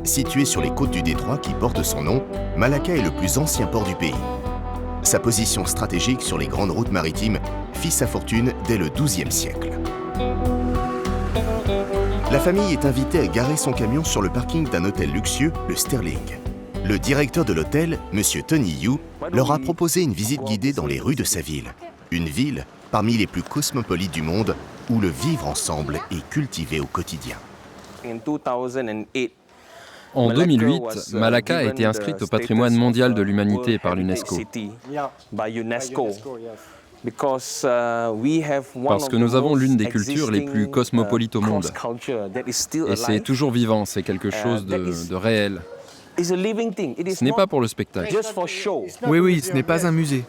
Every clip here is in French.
Situé sur les côtes du détroit qui porte son nom, Malacca est le plus ancien port du pays. Sa position stratégique sur les grandes routes maritimes fit sa fortune dès le XIIe siècle. La famille est invitée à garer son camion sur le parking d'un hôtel luxueux, le Sterling. Le directeur de l'hôtel, M. Tony Yu, leur a proposé une visite guidée dans les rues de sa ville. Une ville parmi les plus cosmopolites du monde où le vivre ensemble est cultivé au quotidien. En 2008, Malacca a été inscrite au patrimoine mondial de l'humanité par l'UNESCO. Parce que nous avons l'une des cultures les plus cosmopolites au monde. Et c'est toujours vivant, c'est quelque chose de réel. Ce n'est pas pour le spectacle. Oui, ce n'est pas un musée.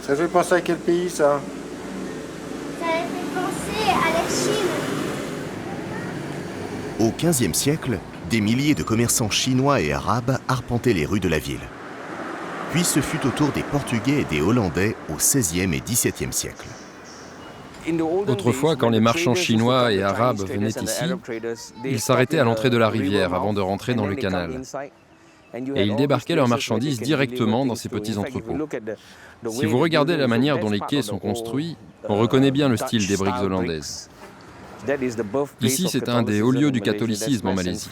Ça fait penser à quel pays, ça? Ça fait penser à la Chine. Au XVe siècle, des milliers de commerçants chinois et arabes arpentaient les rues de la ville. Puis ce fut au tour des Portugais et des Hollandais au XVIe et XVIIe siècle. Autrefois, quand les marchands chinois et arabes venaient ici, ils s'arrêtaient à l'entrée de la rivière avant de rentrer dans le canal. Et ils débarquaient leurs marchandises directement dans ces petits entrepôts. Si vous regardez la manière dont les quais sont construits, on reconnaît bien le style des briques hollandaises. Ici, c'est un des hauts lieux du catholicisme en Malaisie.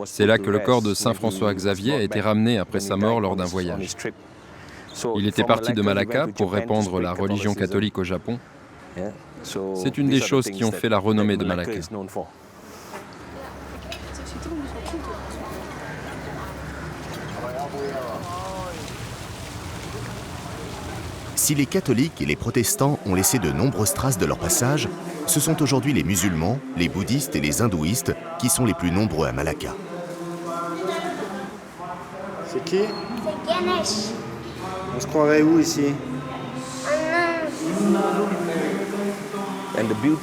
C'est là que le corps de Saint François Xavier a été ramené après sa mort lors d'un voyage. Il était parti de Malacca pour répandre la religion catholique au Japon. C'est une des choses qui ont fait la renommée de Malacca. Si les catholiques et les protestants ont laissé de nombreuses traces de leur passage, ce sont aujourd'hui les musulmans, les bouddhistes et les hindouistes qui sont les plus nombreux à Malacca. C'est qui? C'est Ganesh. On se croirait où ici?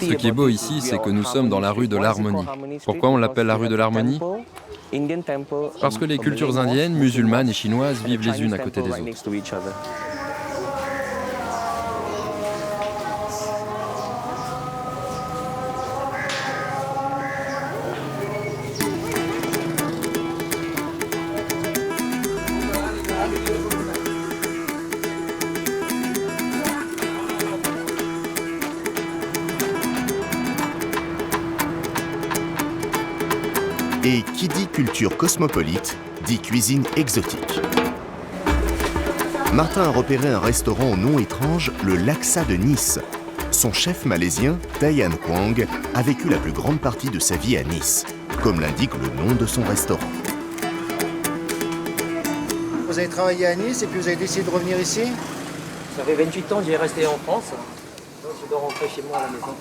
Ce qui est beau ici, c'est que nous sommes dans la rue de l'Harmonie. Pourquoi on l'appelle la rue de l'Harmonie? Parce que les cultures indiennes, musulmanes et chinoises vivent les unes à côté des autres. Et qui dit culture cosmopolite, dit cuisine exotique. Martin a repéré un restaurant au nom étrange, le Laksa de Nice. Son chef malaisien, Dayan Quang, a vécu la plus grande partie de sa vie à Nice, comme l'indique le nom de son restaurant. Vous avez travaillé à Nice et puis vous avez décidé de revenir ici? Ça fait 28 ans que j'ai resté en France, donc je dois rentrer chez moi à la maison.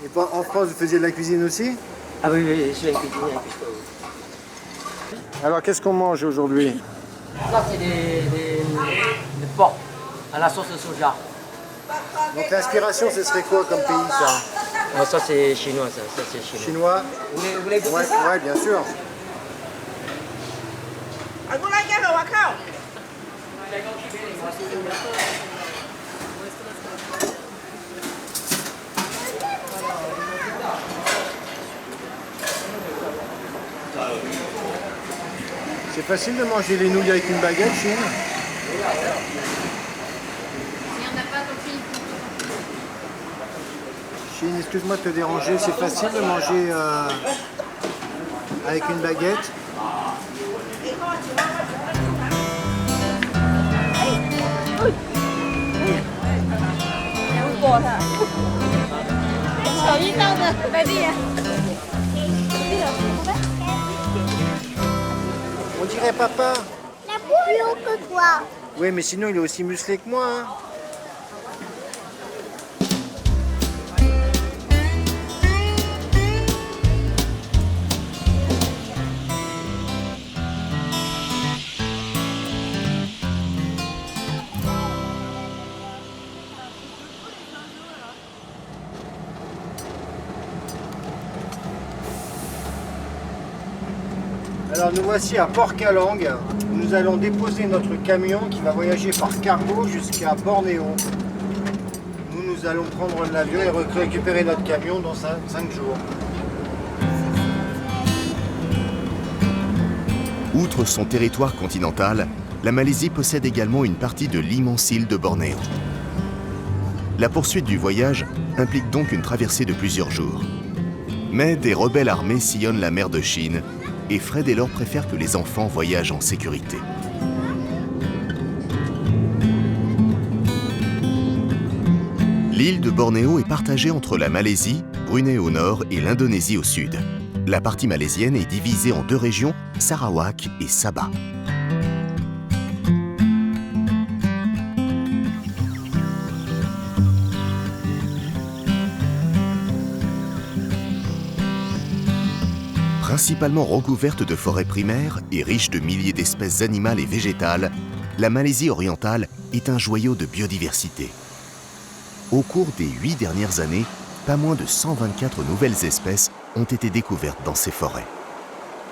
Et pas en France, vous faisiez de la cuisine aussi? Ah oui, je suis un cuisinier, un cuistot. Alors qu'est-ce qu'on mange aujourd'hui? Ça, c'est des porcs à la sauce de soja. Donc l'inspiration, ce serait quoi comme pays, ça? Ah, ça, c'est chinois, ça c'est chinois. Chinois? Vous voulez goûter Ouais, ça? ouais, bien sûr. C'est facile de manger les nouilles avec une baguette, Chine? Chine, excuse-moi de te déranger, c'est facile de manger avec une baguette? On dirait papa. La plus haut que toi. Oui, mais sinon il est aussi musclé que moi. Hein. Alors nous voici à Port-Calang, où nous allons déposer notre camion qui va voyager par cargo jusqu'à Bornéo. Nous nous allons prendre l'avion et récupérer notre camion dans 5 jours. Outre son territoire continental, la Malaisie possède également une partie de l'immense île de Bornéo. La poursuite du voyage implique donc une traversée de plusieurs jours. Mais des rebelles armés sillonnent la mer de Chine et Fred et Laure préfèrent que les enfants voyagent en sécurité. L'île de Bornéo est partagée entre la Malaisie, Brunei au nord et l'Indonésie au sud. La partie malaisienne est divisée en 2 régions, Sarawak et Sabah. Principalement recouverte de forêts primaires et riche de milliers d'espèces animales et végétales, la Malaisie orientale est un joyau de biodiversité. Au cours des 8 dernières années, pas moins de 124 nouvelles espèces ont été découvertes dans ces forêts.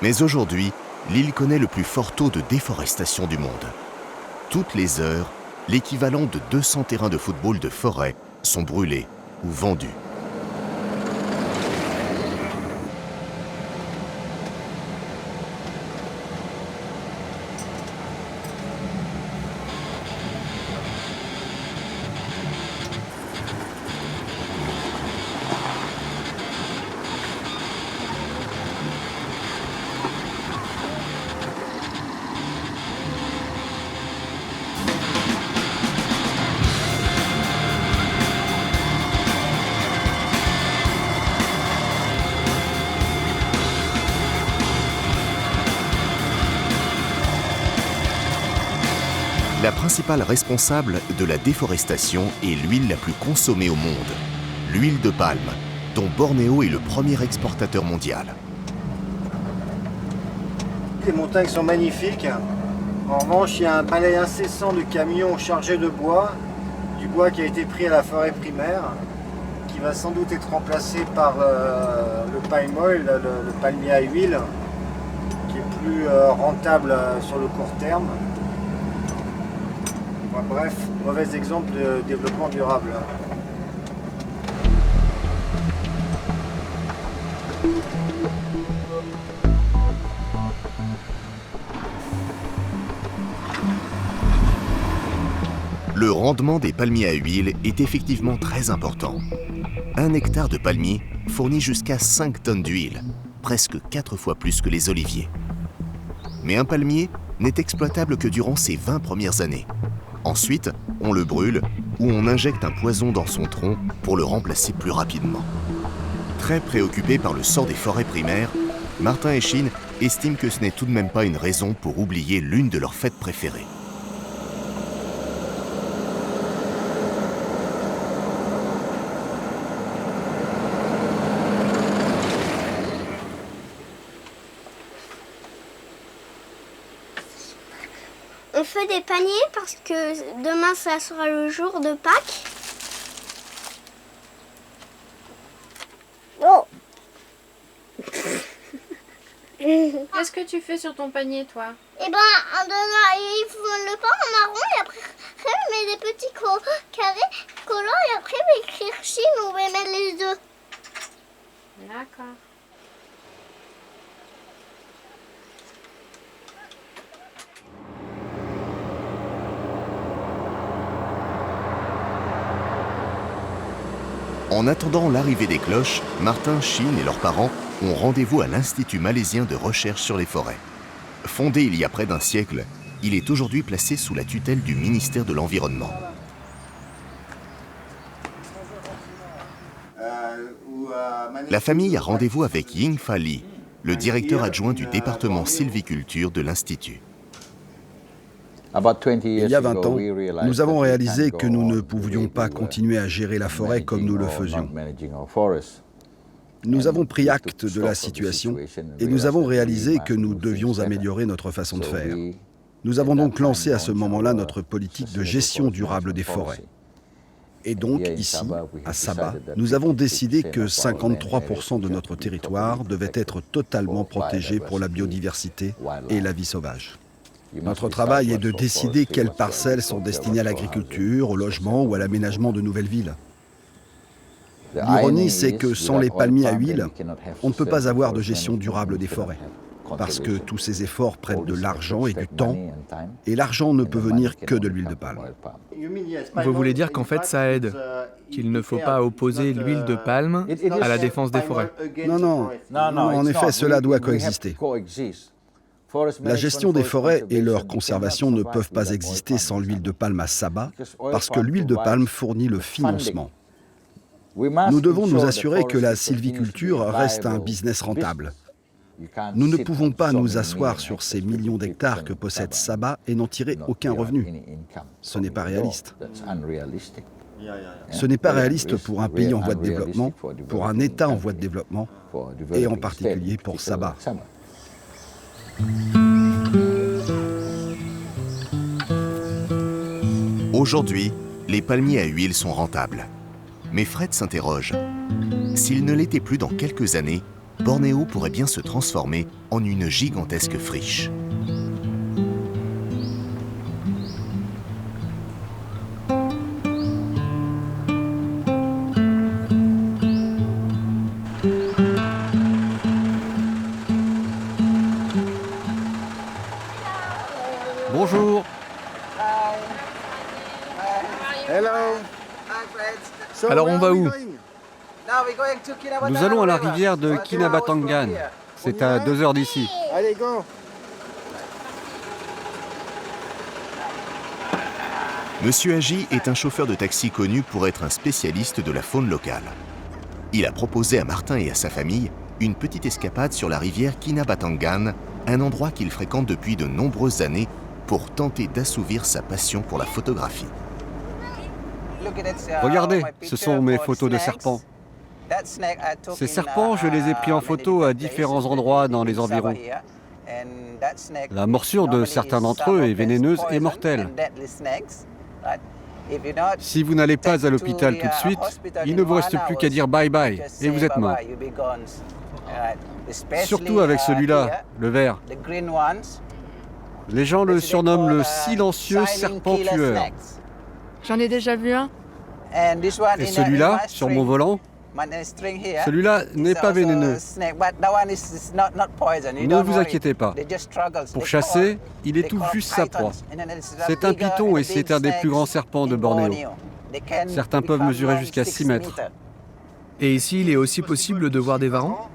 Mais aujourd'hui, l'île connaît le plus fort taux de déforestation du monde. Toutes les heures, l'équivalent de 200 terrains de football de forêt sont brûlés ou vendus. La principale responsable de la déforestation est l'huile la plus consommée au monde, l'huile de palme, dont Bornéo est le premier exportateur mondial. Les montagnes sont magnifiques. En revanche, il y a un balai incessant de camions chargés de bois, du bois qui a été pris à la forêt primaire, qui va sans doute être remplacé par le palm oil, le palmier à huile, qui est plus rentable sur le court terme. Bref, mauvais exemple de développement durable. Le rendement des palmiers à huile est effectivement très important. 1 hectare de palmier fournit jusqu'à 5 tonnes d'huile, presque 4 fois plus que les oliviers. Mais un palmier n'est exploitable que durant ses 20 premières années. Ensuite, on le brûle ou on injecte un poison dans son tronc pour le remplacer plus rapidement. Très préoccupés par le sort des forêts primaires, Martin et Chine estiment que ce n'est tout de même pas une raison pour oublier l'une de leurs fêtes préférées. On fait des paniers parce que demain ça sera le jour de Pâques. Oh. Qu'est-ce que tu fais sur ton panier, toi? Eh ben, ils font le pain en marron et après on met des petits carrés collants et après on va écrire Chine, on va mettre les œufs. D'accord. En attendant l'arrivée des cloches, Martin, Chine et leurs parents ont rendez-vous à l'Institut malaisien de recherche sur les forêts. Fondé il y a près d'un siècle, il est aujourd'hui placé sous la tutelle du ministère de l'Environnement. La famille a rendez-vous avec Ying Fa Li, le directeur adjoint du département sylviculture de l'Institut. Il y a 20 ans, nous avons réalisé que nous ne pouvions pas continuer à gérer la forêt comme nous le faisions. Nous avons pris acte de la situation et nous avons réalisé que nous devions améliorer notre façon de faire. Nous avons donc lancé à ce moment-là notre politique de gestion durable des forêts. Et donc, ici, à Sabah, nous avons décidé que 53% de notre territoire devait être totalement protégé pour la biodiversité et la vie sauvage. Notre travail est de décider quelles parcelles sont destinées à l'agriculture, au logement ou à l'aménagement de nouvelles villes. L'ironie, c'est que sans les palmiers à huile, on ne peut pas avoir de gestion durable des forêts. Parce que tous ces efforts prennent de l'argent et du temps, et l'argent ne peut venir que de l'huile de palme. Vous voulez dire qu'en fait ça aide, qu'il ne faut pas opposer l'huile de palme à la défense des forêts? Non, en effet, cela doit coexister. La gestion des forêts et leur conservation ne peuvent pas exister sans l'huile de palme à sabbat, parce que l'huile de palme fournit le financement. Nous devons nous assurer que la sylviculture reste un business rentable. Nous ne pouvons pas nous asseoir sur ces millions d'hectares que possède Sabah et n'en tirer aucun revenu. Ce n'est pas réaliste. Ce n'est pas réaliste pour un pays en voie de développement, pour un État en voie de développement, et en particulier pour Sabah. Aujourd'hui, les palmiers à huile sont rentables. Mais Fred s'interroge. S'ils ne l'étaient plus dans quelques années, Bornéo pourrait bien se transformer en une gigantesque friche. Bonjour. Alors on va où? Nous allons à la rivière de Kinabatangan. C'est à 2 heures d'ici. Allez, go! Monsieur Agi est un chauffeur de taxi connu pour être un spécialiste de la faune locale. Il a proposé à Martin et à sa famille une petite escapade sur la rivière Kinabatangan, un endroit qu'il fréquente depuis de nombreuses années pour tenter d'assouvir sa passion pour la photographie. Regardez, ce sont mes photos de serpents. Ces serpents, je les ai pris en photo à différents endroits dans les environs. La morsure de certains d'entre eux est vénéneuse et mortelle. Si vous n'allez pas à l'hôpital tout de suite, il ne vous reste plus qu'à dire bye bye et vous êtes mort. Surtout avec celui-là, le vert. Les gens le surnomment le silencieux serpent tueur. J'en ai déjà vu un. Et celui-là, sur mon volant, celui-là n'est pas vénéneux. Ne vous inquiétez pas. Pour chasser, il étouffe juste sa proie. C'est un python et c'est un des plus grands serpents de Bornéo. Certains peuvent mesurer jusqu'à 6 mètres. Et ici, il est aussi possible de voir des varans?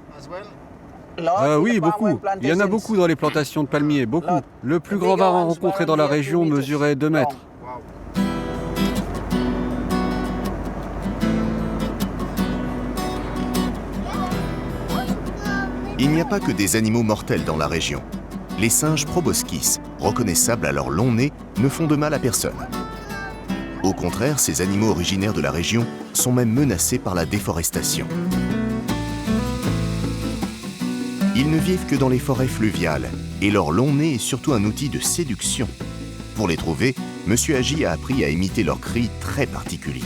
Oui, beaucoup. Il y en a beaucoup dans les plantations de palmiers, beaucoup. Le plus grand varan rencontré dans la région mesurait 2 mètres. Il n'y a pas que des animaux mortels dans la région. Les singes proboscis, reconnaissables à leur long nez, ne font de mal à personne. Au contraire, ces animaux originaires de la région sont même menacés par la déforestation. Ils ne vivent que dans les forêts fluviales, et leur long nez est surtout un outil de séduction. Pour les trouver, Monsieur Agi a appris à imiter leurs cris très particuliers.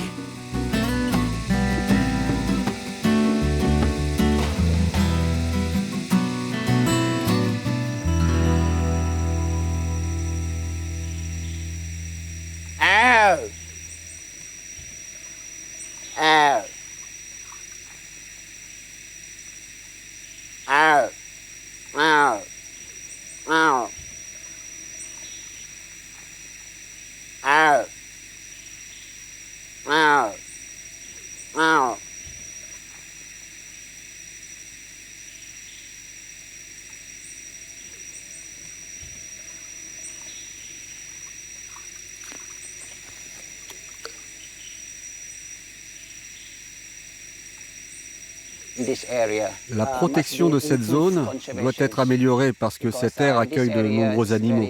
La protection de cette zone doit être améliorée parce que cette aire accueille de nombreux animaux,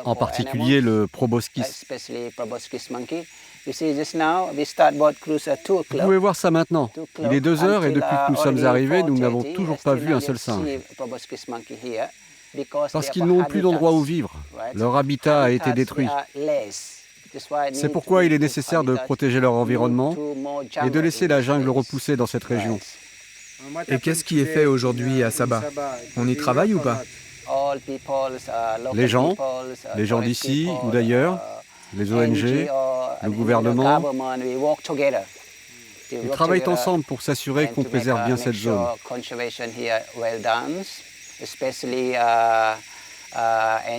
en particulier le proboscis. Vous pouvez voir ça maintenant. Il est 2 heures et depuis que nous sommes arrivés, nous n'avons toujours pas vu un seul singe. Parce qu'ils n'ont plus d'endroit où vivre. Leur habitat a été détruit. C'est pourquoi il est nécessaire de protéger leur environnement et de laisser la jungle repousser dans cette région. Et qu'est-ce qui est fait aujourd'hui à Sabah? On y travaille ou pas? Les gens d'ici ou d'ailleurs, les ONG, le gouvernement, Ils travaillent ensemble pour s'assurer qu'on préserve bien cette zone.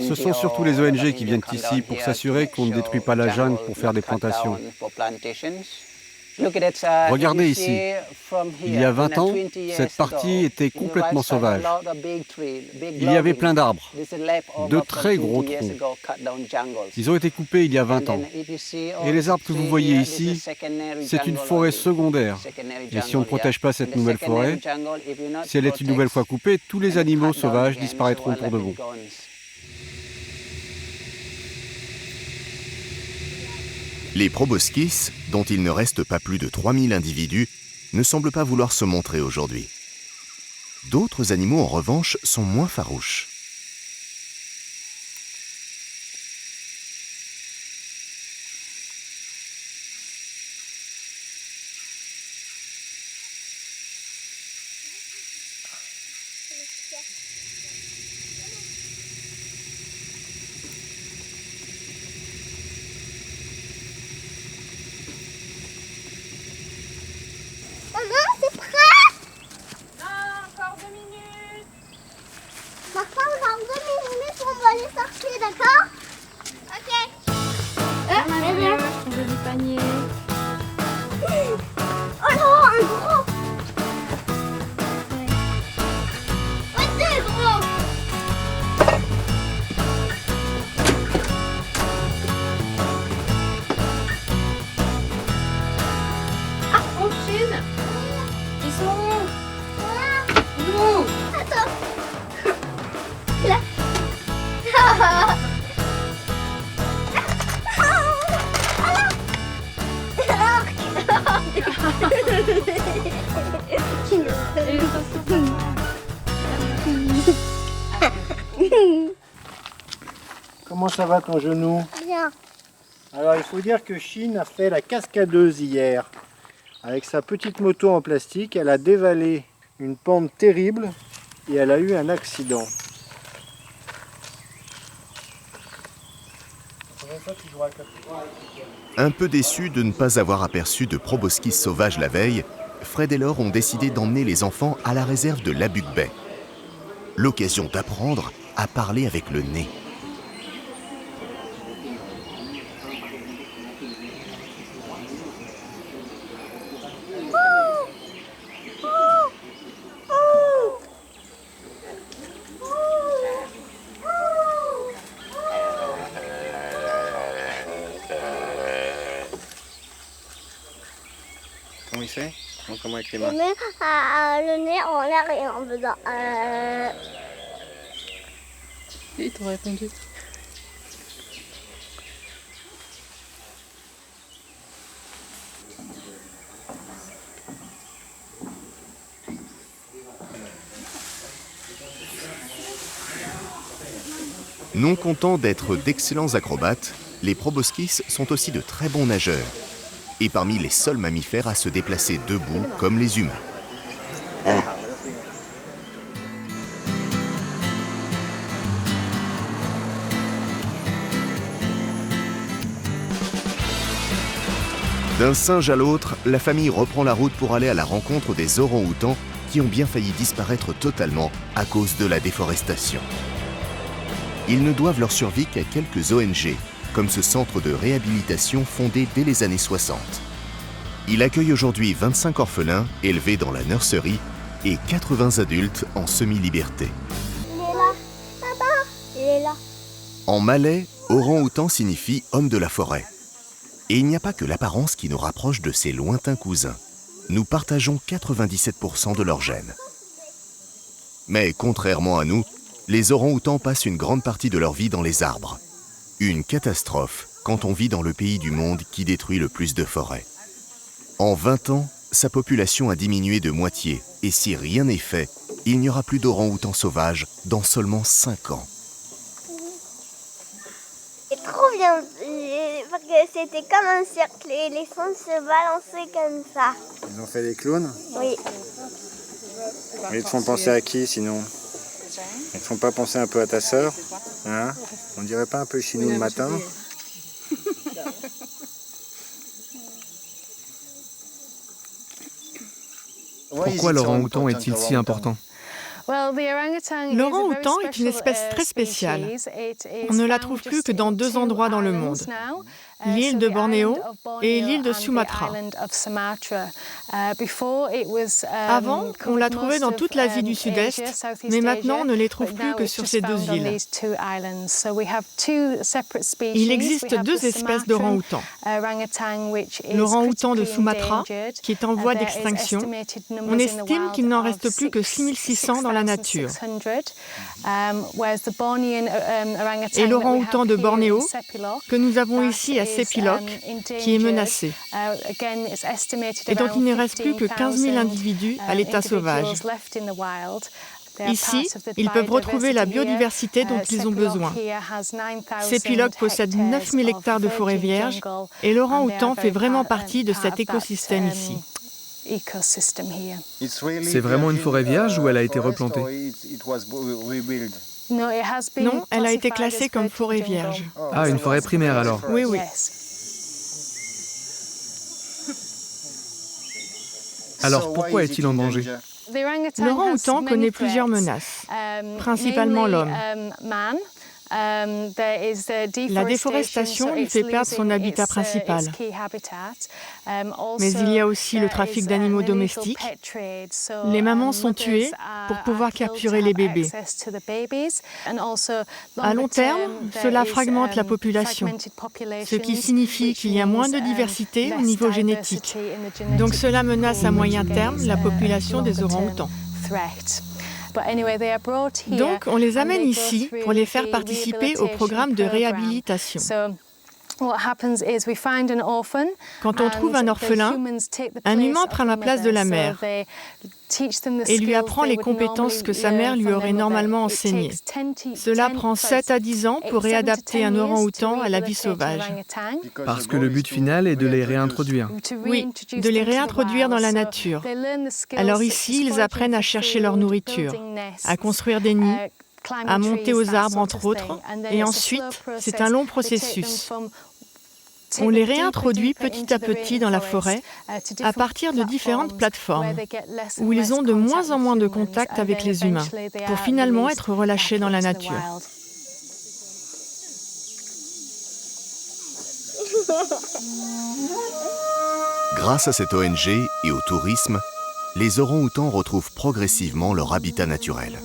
Ce sont surtout les ONG qui viennent ici pour s'assurer qu'on ne détruit pas la jungle pour faire des plantations. Regardez ici, il y a 20 ans, cette partie était complètement sauvage. Il y avait plein d'arbres, de très gros troncs. Ils ont été coupés il y a 20 ans. Et les arbres que vous voyez ici, c'est une forêt secondaire. Et si on ne protège pas cette nouvelle forêt, si elle est une nouvelle fois coupée, tous les animaux sauvages disparaîtront pour de bon. Les proboscis, dont il ne reste pas plus de 3000 individus, ne semblent pas vouloir se montrer aujourd'hui. D'autres animaux, en revanche, sont moins farouches. Maman, c'est prêt? Non, encore 2 minutes. Maman, encore 2 minutes, on va aller chercher, d'accord? Ok. Maman, ton joli panier. Oh non, un gros! Ouais, c'est gros! Ah, oh, Chine. Ils sont où? Où? Attends. Là. Comment ça va ton genou? Bien. Alors il faut dire que Chine a fait la cascadeuse hier. Avec sa petite moto en plastique, elle a dévalé une pente terrible et elle a eu un accident. Un peu déçus de ne pas avoir aperçu de proboscis sauvages la veille, Fred et Laure ont décidé d'emmener les enfants à la réserve de Labuk Bay. L'occasion d'apprendre à parler avec le nez. Comment il fait? Comment avec les Je mets le nez en l'air et en faisant. Ils t'ont répondu. Non contents d'être d'excellents acrobates, les proboscis sont aussi de très bons nageurs. Et parmi les seuls mammifères à se déplacer debout comme les humains. D'un singe à l'autre, la famille reprend la route pour aller à la rencontre des orang-outans qui ont bien failli disparaître totalement à cause de la déforestation. Ils ne doivent leur survie qu'à quelques ONG, comme ce centre de réhabilitation fondé dès les années 60. Il accueille aujourd'hui 25 orphelins élevés dans la nurserie et 80 adultes en semi-liberté. Il est là. Papa, il est là. En malais, orang-outan signifie homme de la forêt. Et il n'y a pas que l'apparence qui nous rapproche de ces lointains cousins. Nous partageons 97% de leurs gènes. Mais contrairement à nous, les orang-outans passent une grande partie de leur vie dans les arbres. Une catastrophe quand on vit dans le pays du monde qui détruit le plus de forêts. En 20 ans, sa population a diminué de moitié et si rien n'est fait, il n'y aura plus d'orang-outans sauvages dans seulement 5 ans. C'est trop bien, parce que c'était comme un cercle et les sons se balançaient comme ça. Ils ont fait des clowns? Oui. Mais ils te font penser à qui sinon? Ils te font pas penser un peu à ta sœur? Hein? On dirait pas un peu chez nous le matin? Pourquoi l'orang-outan est-il si important ? L'orang-outan est une espèce très spéciale. On ne la trouve plus que dans 2 endroits dans le monde, l'île de Bornéo et l'île de Sumatra. Avant, on la trouvait dans toute l'Asie du Sud-Est, mais maintenant on ne les trouve plus que sur ces 2 îles. Il existe 2 espèces d'orang-outans. L'orang-outan de Sumatra, qui est en voie d'extinction. On estime qu'il n'en reste plus que 6600 dans la nature. Et l'orang-outan de Bornéo, que nous avons ici à Sepilok, qui est menacé, et dont il ne reste plus que 15 000 individus à l'état sauvage. Ici, ils peuvent retrouver la biodiversité dont ils ont besoin. Sepilok possède 9 000 hectares de forêt vierge et l'orang-outan fait vraiment partie de cet écosystème ici. C'est vraiment une forêt vierge ou elle a été replantée ? Non, elle a été classée comme forêt vierge. Ah, une forêt primaire alors ? Oui, oui. Alors pourquoi est-il en danger ? L'orang-outan connaît plusieurs menaces, principalement l'homme. La déforestation lui fait perdre son habitat principal. Mais il y a aussi le trafic d'animaux domestiques. Les mamans sont tuées pour pouvoir capturer les bébés. À long terme, cela fragmente la population, ce qui signifie qu'il y a moins de diversité au niveau génétique. Donc cela menace à moyen terme la population des orang-outans. Donc, on les amène ici pour les faire participer au programme de réhabilitation. Quand on trouve un orphelin, un humain prend la place de la mère et lui apprend les compétences que sa mère lui aurait normalement enseignées. Cela prend 7 à 10 ans pour réadapter un orang-outan à la vie sauvage. Parce que le but final est de les réintroduire. Oui, de les réintroduire dans la nature. Alors ici, ils apprennent à chercher leur nourriture, à construire des nids, à monter aux arbres entre autres, et ensuite, c'est un long processus. On les réintroduit petit à petit dans la forêt à partir de différentes plateformes où ils ont de moins en moins de contact avec les humains pour finalement être relâchés dans la nature. Grâce à cette ONG et au tourisme, les orang-outans retrouvent progressivement leur habitat naturel.